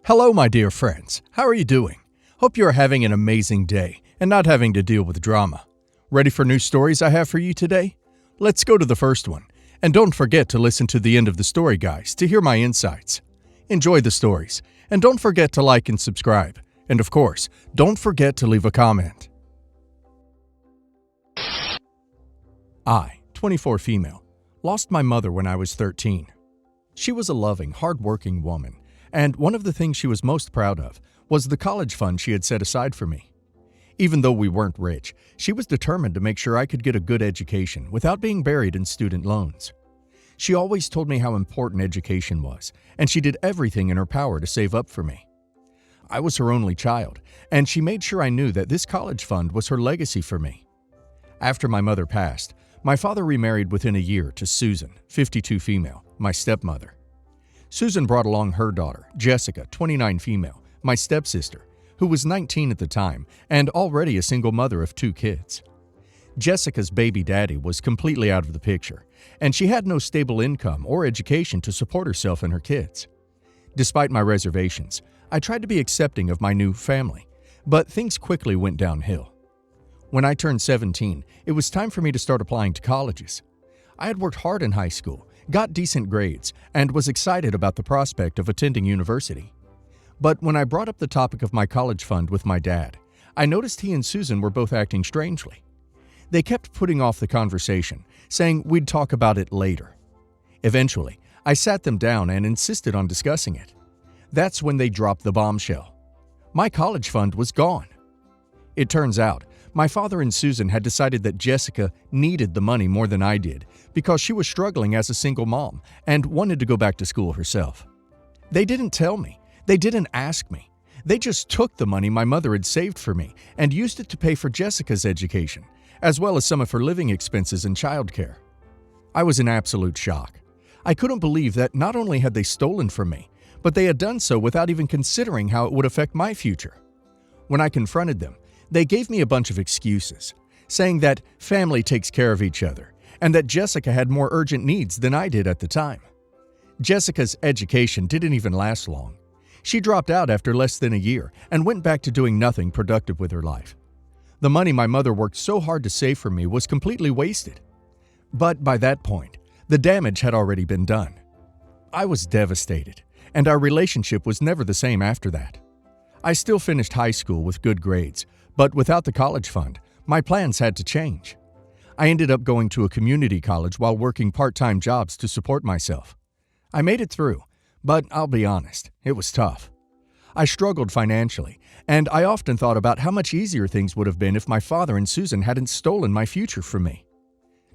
Hello, my dear friends. How are you doing? Hope you are having an amazing day and not having to deal with drama. Ready for new stories I have for you today? Let's go to the first one. And don't forget to listen to the end of the story, guys, to hear my insights. Enjoy the stories. And don't forget to like and subscribe. And of course, don't forget to leave a comment. I, 24 female, lost my mother when I was 13. She was a loving, hard-working woman. And one of the things she was most proud of was the college fund she had set aside for me. Even though we weren't rich, she was determined to make sure I could get a good education without being buried in student loans. She always told me how important education was, and she did everything in her power to save up for me. I was her only child, and she made sure I knew that this college fund was her legacy for me. After my mother passed, my father remarried within a year to Susan, 52 female, my stepmother. Susan brought along her daughter, Jessica, 29 female, my stepsister, who was 19 at the time and already a single mother of 2 kids. Jessica's baby daddy was completely out of the picture, and she had no stable income or education to support herself and her kids. Despite my reservations, I tried to be accepting of my new family, but things quickly went downhill. When I turned 17, it was time for me to start applying to colleges. I had worked hard in high school, got decent grades, and was excited about the prospect of attending university. But when I brought up the topic of my college fund with my dad, I noticed he and Susan were both acting strangely. They kept putting off the conversation, saying we'd talk about it later. Eventually, I sat them down and insisted on discussing it. That's when they dropped the bombshell. My college fund was gone. It turns out, my father and Susan had decided that Jessica needed the money more than I did because she was struggling as a single mom and wanted to go back to school herself. They didn't tell me. They didn't ask me. They just took the money my mother had saved for me and used it to pay for Jessica's education, as well as some of her living expenses and childcare. I was in absolute shock. I couldn't believe that not only had they stolen from me, but they had done so without even considering how it would affect my future. When I confronted them, they gave me a bunch of excuses, saying that family takes care of each other and that Jessica had more urgent needs than I did at the time. Jessica's education didn't even last long. She dropped out after less than a year and went back to doing nothing productive with her life. The money my mother worked so hard to save for me was completely wasted. But by that point, the damage had already been done. I was devastated, and our relationship was never the same after that. I still finished high school with good grades, but without the college fund, my plans had to change. I ended up going to a community college while working part-time jobs to support myself. I made it through, but I'll be honest, it was tough. I struggled financially, and I often thought about how much easier things would have been if my father and Susan hadn't stolen my future from me.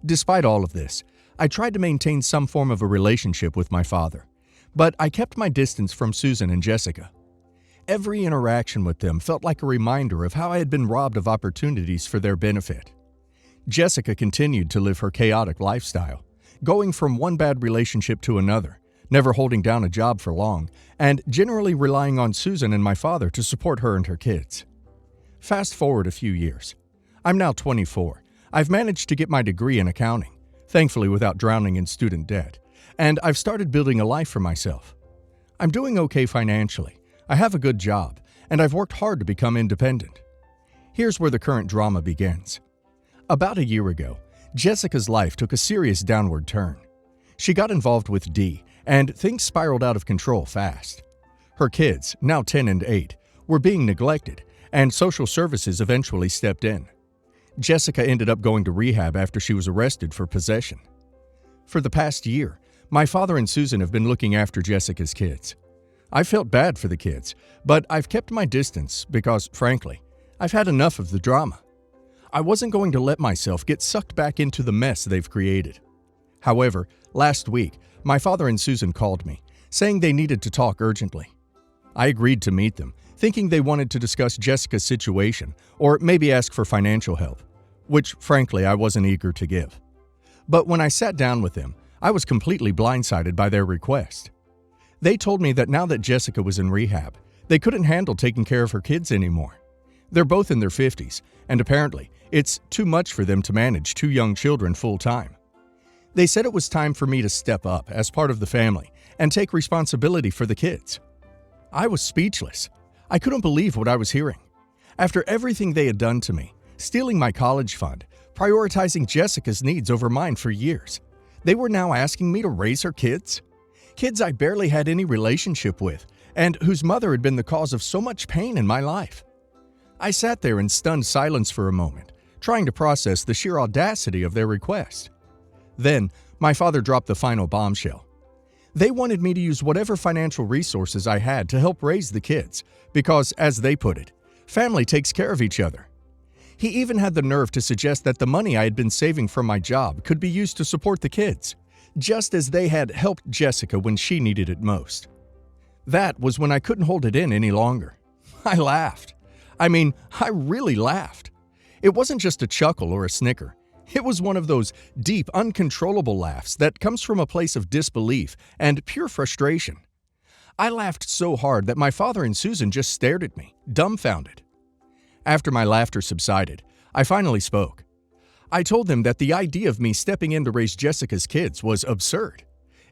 Despite all of this, I tried to maintain some form of a relationship with my father, but I kept my distance from Susan and Jessica. Every interaction with them felt like a reminder of how I had been robbed of opportunities for their benefit. Jessica continued to live her chaotic lifestyle, going from one bad relationship to another, never holding down a job for long, and generally relying on Susan and my father to support her and her kids. Fast forward a few years. I'm now 24. I've managed to get my degree in accounting, thankfully without drowning in student debt, and I've started building a life for myself. I'm doing okay financially. I have a good job, and I've worked hard to become independent. Here's where the current drama begins. About a year ago, Jessica's life took a serious downward turn. She got involved with D, and things spiraled out of control fast. Her kids, now 10 and 8, were being neglected, and social services eventually stepped in. Jessica ended up going to rehab after she was arrested for possession. For the past year, my father and Susan have been looking after Jessica's kids. I felt bad for the kids, but I've kept my distance because, frankly, I've had enough of the drama. I wasn't going to let myself get sucked back into the mess they've created. However, last week, my father and Susan called me, saying they needed to talk urgently. I agreed to meet them, thinking they wanted to discuss Jessica's situation or maybe ask for financial help, which, frankly, I wasn't eager to give. But when I sat down with them, I was completely blindsided by their request. They told me that now that Jessica was in rehab, they couldn't handle taking care of her kids anymore. They're both in their 50s, and apparently, it's too much for them to manage 2 young children full-time. They said it was time for me to step up as part of the family and take responsibility for the kids. I was speechless. I couldn't believe what I was hearing. After everything they had done to me, stealing my college fund, prioritizing Jessica's needs over mine for years, they were now asking me to raise her kids? Kids I barely had any relationship with, and whose mother had been the cause of so much pain in my life. I sat there in stunned silence for a moment, trying to process the sheer audacity of their request. Then, my father dropped the final bombshell. They wanted me to use whatever financial resources I had to help raise the kids, because, as they put it, family takes care of each other. He even had the nerve to suggest that the money I had been saving from my job could be used to support the kids, just as they had helped Jessica when she needed it most. That was when I couldn't hold it in any longer. I laughed. I really laughed. It wasn't just a chuckle or a snicker. It was one of those deep, uncontrollable laughs that comes from a place of disbelief and pure frustration. I laughed so hard that my father and Susan just stared at me, dumbfounded. After my laughter subsided, I finally spoke. I told them that the idea of me stepping in to raise Jessica's kids was absurd,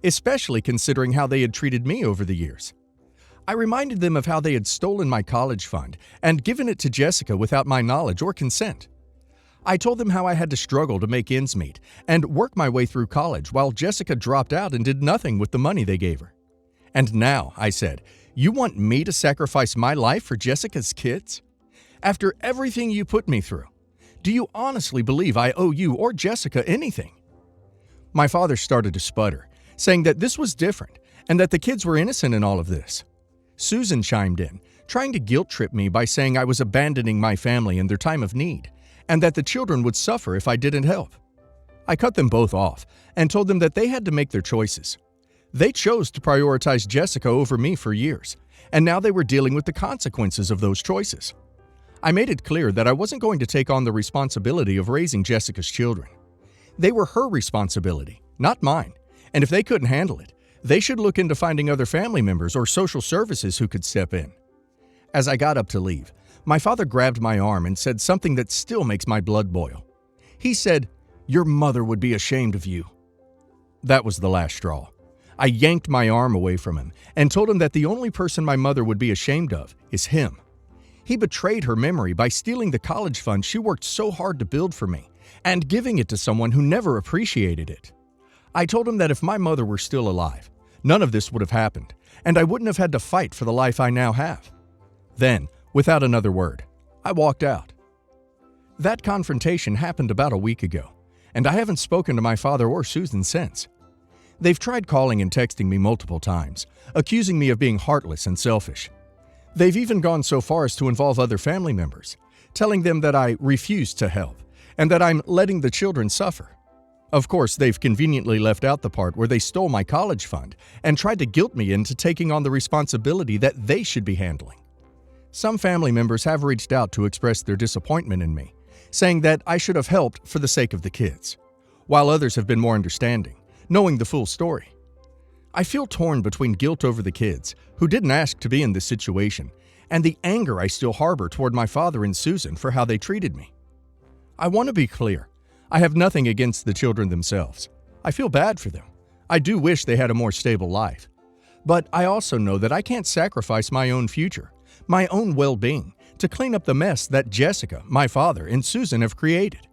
especially considering how they had treated me over the years. I reminded them of how they had stolen my college fund and given it to Jessica without my knowledge or consent. I told them how I had to struggle to make ends meet and work my way through college while Jessica dropped out and did nothing with the money they gave her. And now, I said, you want me to sacrifice my life for Jessica's kids? After everything you put me through, do you honestly believe I owe you or Jessica anything? My father started to sputter, saying that this was different and that the kids were innocent in all of this. Susan chimed in, trying to guilt-trip me by saying I was abandoning my family in their time of need, and that the children would suffer if I didn't help. I cut them both off and told them that they had to make their choices. They chose to prioritize Jessica over me for years, and now they were dealing with the consequences of those choices. I made it clear that I wasn't going to take on the responsibility of raising Jessica's children. They were her responsibility, not mine, and if they couldn't handle it, they should look into finding other family members or social services who could step in. As I got up to leave, my father grabbed my arm and said something that still makes my blood boil. He said, "Your mother would be ashamed of you." That was the last straw. I yanked my arm away from him and told him that the only person my mother would be ashamed of is him. He betrayed her memory by stealing the college fund she worked so hard to build for me and giving it to someone who never appreciated it. I told him that if my mother were still alive, none of this would have happened, and I wouldn't have had to fight for the life I now have. Then, without another word, I walked out. That confrontation happened about a week ago, and I haven't spoken to my father or Susan since. They've tried calling and texting me multiple times, accusing me of being heartless and selfish. They've even gone so far as to involve other family members, telling them that I refuse to help and that I'm letting the children suffer. Of course, they've conveniently left out the part where they stole my college fund and tried to guilt me into taking on the responsibility that they should be handling. Some family members have reached out to express their disappointment in me, saying that I should have helped for the sake of the kids, while others have been more understanding, knowing the full story. I feel torn between guilt over the kids, who didn't ask to be in this situation, and the anger I still harbor toward my father and Susan for how they treated me. I want to be clear. I have nothing against the children themselves. I feel bad for them. I do wish they had a more stable life. But I also know that I can't sacrifice my own future, my own well-being, to clean up the mess that Jessica, my father, and Susan have created.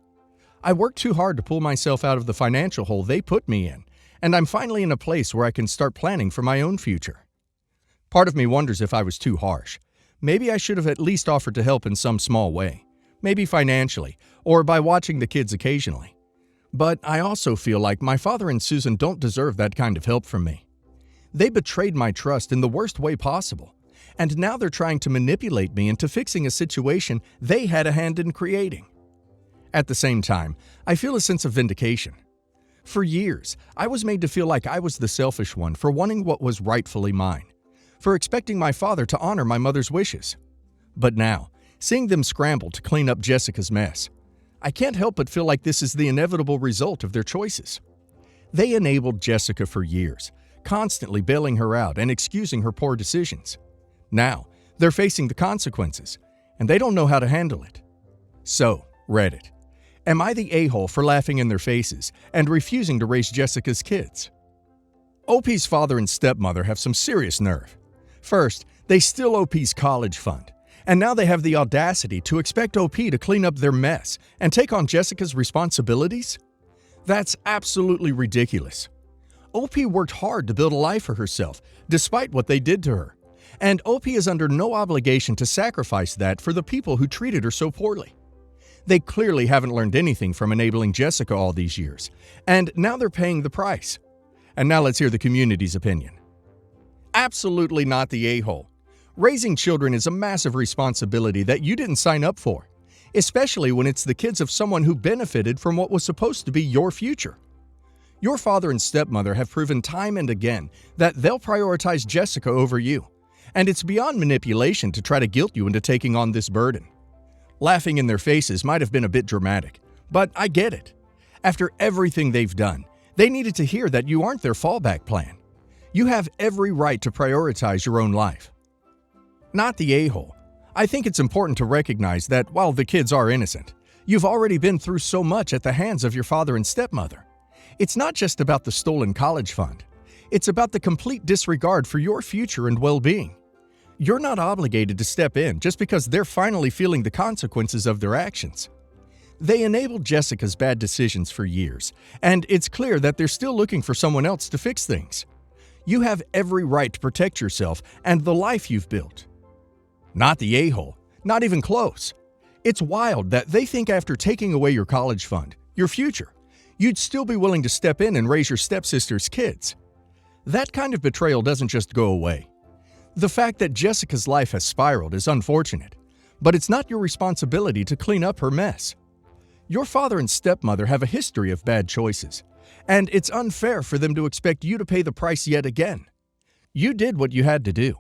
I worked too hard to pull myself out of the financial hole they put me in, and I'm finally in a place where I can start planning for my own future. Part of me wonders if I was too harsh. Maybe I should have at least offered to help in some small way, maybe financially, or by watching the kids occasionally. But I also feel like my father and Susan don't deserve that kind of help from me. They betrayed my trust in the worst way possible, and now they're trying to manipulate me into fixing a situation they had a hand in creating. At the same time, I feel a sense of vindication. For years, I was made to feel like I was the selfish one for wanting what was rightfully mine, for expecting my father to honor my mother's wishes. But now, seeing them scramble to clean up Jessica's mess, I can't help but feel like this is the inevitable result of their choices. They enabled Jessica for years, constantly bailing her out and excusing her poor decisions. Now, they're facing the consequences, and they don't know how to handle it. So, Reddit, am I the a-hole for laughing in their faces and refusing to raise Jessica's kids? OP's father and stepmother have some serious nerve. First, they steal OP's college fund, and now they have the audacity to expect OP to clean up their mess and take on Jessica's responsibilities? That's absolutely ridiculous. OP worked hard to build a life for herself, despite what they did to her, and OP is under no obligation to sacrifice that for the people who treated her so poorly. They clearly haven't learned anything from enabling Jessica all these years, and now they're paying the price. And now let's hear the community's opinion. Absolutely not the a-hole. Raising children is a massive responsibility that you didn't sign up for, especially when it's the kids of someone who benefited from what was supposed to be your future. Your father and stepmother have proven time and again that they'll prioritize Jessica over you, and it's beyond manipulation to try to guilt you into taking on this burden. Laughing in their faces might have been a bit dramatic, but I get it. After everything they've done, they needed to hear that you aren't their fallback plan. You have every right to prioritize your own life. Not the a-hole. I think it's important to recognize that while the kids are innocent, you've already been through so much at the hands of your father and stepmother. It's not just about the stolen college fund. It's about the complete disregard for your future and well-being. You're not obligated to step in just because they're finally feeling the consequences of their actions. They enabled Jessica's bad decisions for years, and it's clear that they're still looking for someone else to fix things. You have every right to protect yourself and the life you've built. Not the a-hole, not even close. It's wild that they think after taking away your college fund, your future, you'd still be willing to step in and raise your stepsister's kids. That kind of betrayal doesn't just go away. The fact that Jessica's life has spiraled is unfortunate, but it's not your responsibility to clean up her mess. Your father and stepmother have a history of bad choices, and it's unfair for them to expect you to pay the price yet again. You did what you had to do,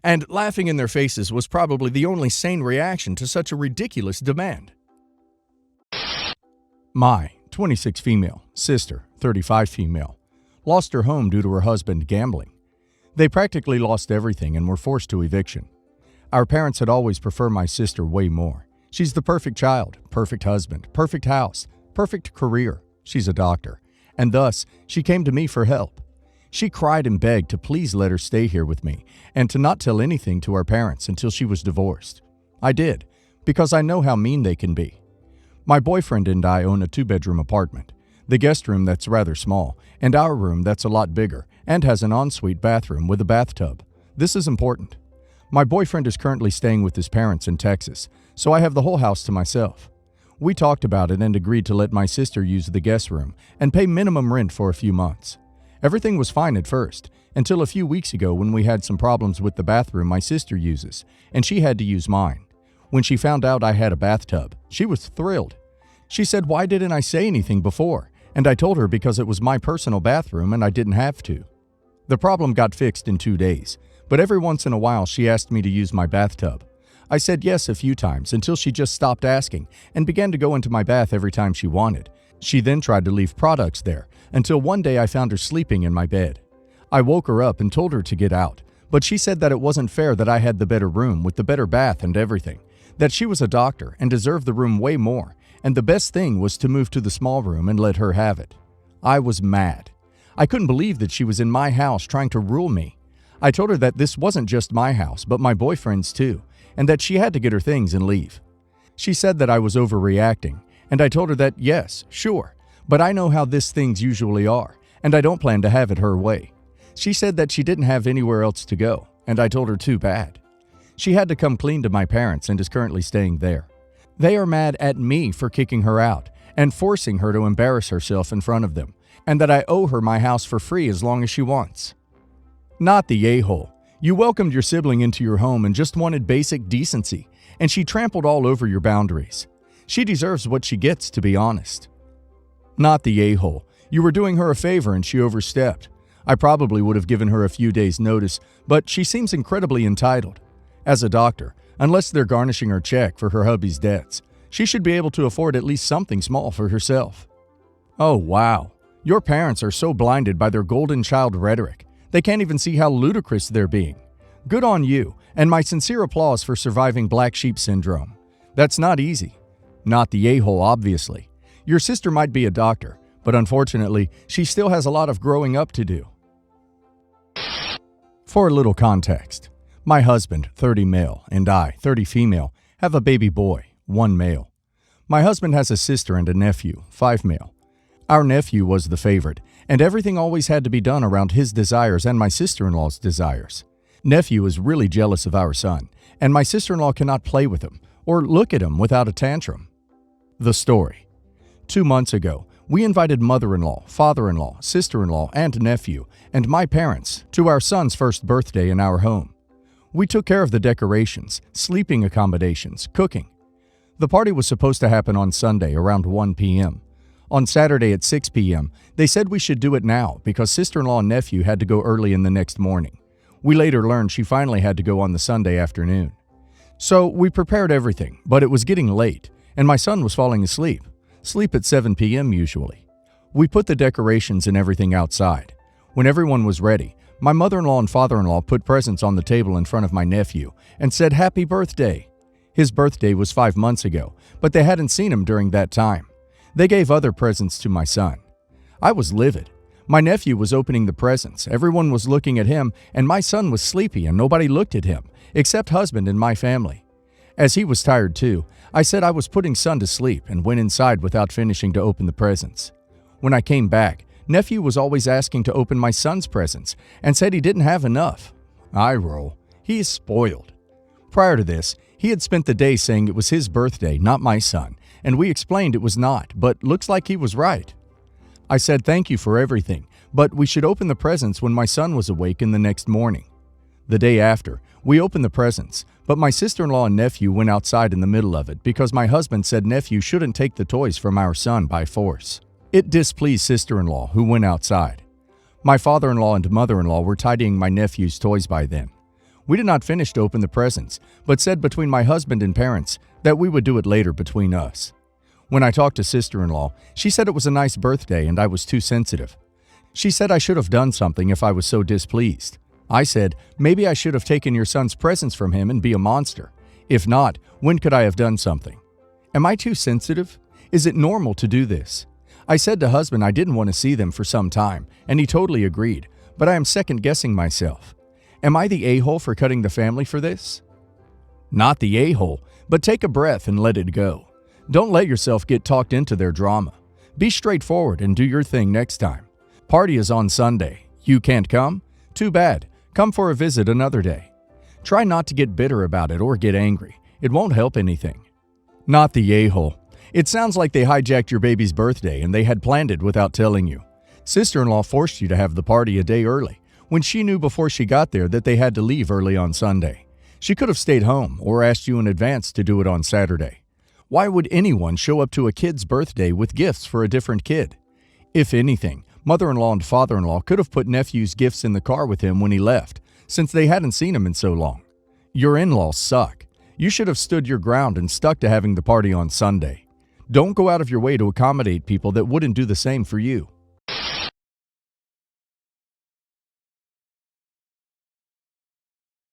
and laughing in their faces was probably the only sane reaction to such a ridiculous demand. My 26 female, sister, 35 female, lost her home due to her husband gambling. They practically lost everything and were forced to eviction. Our parents had always preferred my sister way more. She's the perfect child, perfect husband, perfect house, perfect career. She's a doctor, and thus she came to me for help. She cried and begged to please let her stay here with me and to not tell anything to our parents until she was divorced. I did, because I know how mean they can be. My boyfriend and I own a 2-bedroom apartment, the guest room that's rather small, and our room that's a lot bigger and has an ensuite bathroom with a bathtub. This is important. My boyfriend is currently staying with his parents in Texas, so I have the whole house to myself. We talked about it and agreed to let my sister use the guest room and pay minimum rent for a few months. Everything was fine at first, until a few weeks ago when we had some problems with the bathroom my sister uses, and she had to use mine. When she found out I had a bathtub, she was thrilled. She said, "Why didn't I say anything before?" And I told her because it was my personal bathroom and I didn't have to. The problem got fixed in 2 days, but every once in a while she asked me to use my bathtub. I said yes a few times until she just stopped asking and began to go into my bath every time she wanted. She then tried to leave products there until one day I found her sleeping in my bed. I woke her up and told her to get out, but she said that it wasn't fair that I had the better room with the better bath and everything, that she was a doctor and deserved the room way more, and the best thing was to move to the small room and let her have it. I was mad. I couldn't believe that she was in my house trying to rule me. I told her that this wasn't just my house, but my boyfriend's too, and that she had to get her things and leave. She said that I was overreacting, and I told her that yes, sure, but I know how these things usually are, and I don't plan to have it her way. She said that she didn't have anywhere else to go, and I told her too bad. She had to come clean to my parents and is currently staying there. They are mad at me for kicking her out and forcing her to embarrass herself in front of them, and that I owe her my house for free as long as she wants. Not the a-hole. You welcomed your sibling into your home and just wanted basic decency, and she trampled all over your boundaries. She deserves what she gets, to be honest. Not the a-hole. You were doing her a favor and she overstepped. I probably would have given her a few days' notice, but she seems incredibly entitled. As a doctor, unless they're garnishing her check for her hubby's debts, she should be able to afford at least something small for herself. Oh wow, your parents are so blinded by their golden child rhetoric, they can't even see how ludicrous they're being. Good on you, and my sincere applause for surviving black sheep syndrome. That's not easy. Not the a-hole, obviously. Your sister might be a doctor, but unfortunately, she still has a lot of growing up to do. For a little context, My husband, 30 male, and I, 30 female, have a baby boy, 1 male. My husband has a sister and a nephew, 5 male. Our nephew was the favorite, and everything always had to be done around his desires and my sister-in-law's desires. Nephew is really jealous of our son, and my sister-in-law cannot play with him or look at him without a tantrum. The story. 2 months ago, we invited mother-in-law, father-in-law, sister-in-law, and nephew, and my parents to our son's first birthday in our home. We took care of the decorations, sleeping accommodations, cooking. The party was supposed to happen on Sunday around 1 p.m. On Saturday at 6 p.m., they said we should do it now because sister-in-law and nephew had to go early in the next morning. We later learned she finally had to go on the Sunday afternoon. So we prepared everything, but it was getting late, and my son was falling asleep. Sleep at 7 p.m. usually. We put the decorations and everything outside. When everyone was ready, my mother-in-law and father-in-law put presents on the table in front of my nephew and said happy birthday. His birthday was 5 months ago, but they hadn't seen him during that time. They gave other presents to my son. I was livid. My nephew was opening the presents, everyone was looking at him, and my son was sleepy and nobody looked at him, except husband and my family. As he was tired too, I said I was putting son to sleep and went inside without finishing to open the presents. When I came back, nephew was always asking to open my son's presents and said he didn't have enough. I roll. He is spoiled. Prior to this, he had spent the day saying it was his birthday, not my son, and we explained it was not, but looks like he was right. I said thank you for everything, but we should open the presents when my son was awake in the next morning. The day after, we opened the presents, but my sister-in-law and nephew went outside in the middle of it because my husband said nephew shouldn't take the toys from our son by force. It displeased sister-in-law, who went outside. My father-in-law and mother-in-law were tidying my nephew's toys by then. We did not finish to open the presents, but said between my husband and parents that we would do it later between us. When I talked to sister-in-law, she said it was a nice birthday and I was too sensitive. She said I should have done something if I was so displeased. I said, maybe I should have taken your son's presents from him and be a monster. If not, when could I have done something? Am I too sensitive? Is it normal to do this? I said to husband I didn't want to see them for some time, and he totally agreed, but I am second-guessing myself. Am I the a-hole for cutting the family for this? Not the a-hole, but take a breath and let it go. Don't let yourself get talked into their drama. Be straightforward and do your thing next time. Party is on Sunday. You can't come? Too bad. Come for a visit another day. Try not to get bitter about it or get angry. It won't help anything. Not the a-hole. It sounds like they hijacked your baby's birthday and they had planned it without telling you. Sister-in-law forced you to have the party a day early, when she knew before she got there that they had to leave early on Sunday. She could have stayed home or asked you in advance to do it on Saturday. Why would anyone show up to a kid's birthday with gifts for a different kid? If anything, mother-in-law and father-in-law could have put nephew's gifts in the car with him when he left, since they hadn't seen him in so long. Your in-laws suck. You should have stood your ground and stuck to having the party on Sunday. Don't go out of your way to accommodate people that wouldn't do the same for you.